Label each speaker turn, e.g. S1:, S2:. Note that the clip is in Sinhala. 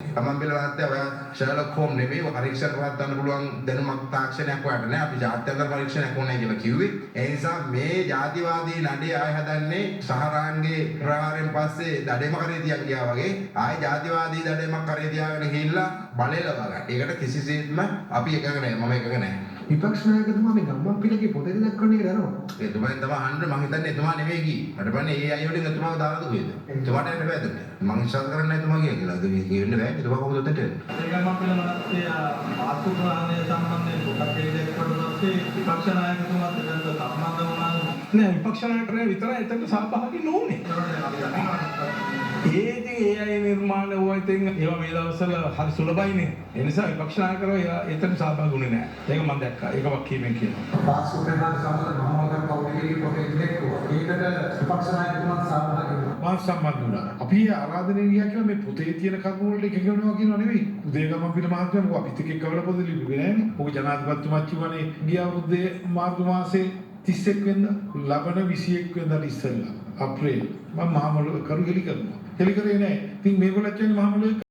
S1: තමන් පිළිබඳව ඔය ෂර්ලොක් හෝම් නෙමෙයි ඔය පරීක්ෂා කරවන්න පුළුවන් දැනුමක් තාක්ෂණයක් ඔයාලට නෑ. අපි ජාත්‍යන්තර පරීක්ෂණයක් ඕනේ කියලා කිව්වේ. ඒ නිසා මේ ජාතිවාදී නඩේ ආය හදන්නේ සහරාන්ගේ ප්‍රහාරයෙන් පස්සේ දඩේම කරේ තියන් ගියා වගේ ආය ජාතිවාදී දඩේමක් කරේ තියාගෙන ගිහිල්ලා බලය ලබා ගන්න. ඒකට කිසිසේත්ම අපි එකඟ නෑ. මම එකඟ නෑ.
S2: විපක්ෂ नायकතුමා මේ ගම්මන් පිටකේ පොතේ දක්වන්නේ දරනවා.
S1: එතුමාෙන් තමයි අහන්න මං හිතන්නේ එතුමා නෙමෙයි කි. මට බලන්නේ ඒ අය වලින් එතුමාව දාලාද කොහෙද? එතුමාට එන්න බෑද? මං විශ්වාස කරන්නේ නැහැ එතුමා කියලා. ඒක වෙන්න බෑ. එතුමා කොහොමද උත්තර දෙන්නේ?
S3: ඒ ගම්මන් පිළිබඳව ආර්ථික ප්‍රහාරය සම්බන්ධයෙන් පොතක් එළිදැක්වුණොත් විපක්ෂ नायकතුමාත් එතනට සම්බන්ධ වුණා
S4: නෑ විපක්ෂ නායකයන් විතරයි එතනට සහභාගී නොවුනේ. ඒ ඉතින් ඒ අය නිර්මාණ වුණා ඉතින් ඒවා මේ දවස්වල හරි සුලභයිනේ. ඒ නිසා විපක්ෂ නායකයෝ එතන සහභාගී වුණේ නෑ. ඒක මම දැක්කා. ඒක වක්කීමෙන් කියනවා.
S2: පාස්කෝටේනාද සමග මහවගම් පෞද්ගලික පොතේ ඉලෙක්කෝ. ඒකට විපක්ෂ नायकතුමා සහභාගී වුණා.
S5: මා සම්බන්ධ වුණා. අපි ආරාධනය ගියා කියලා මේ පොතේ තියෙන කරුණු වලට එකගනවා කියනවා නෙවෙයි. උදේගම පිට මහත්මයා මොකක් අපිත් එක්ක කවල පොත ලිව්වේ නෑනේ. ඔක ජනාධිපතිතුමා කිව්වනේ ගිය අවුරුද්දේ මාර්තු මාසේ 31 වෙනිදා ලබන 21 වෙනිදාට ඉස්සෙල්ලා අප්‍රේල් මම මහමලු කරු හෙලි කරනවා. හෙලි කරේ නෑ. ඉතින් මේගොල්ලෝ කියන්නේ මහමලු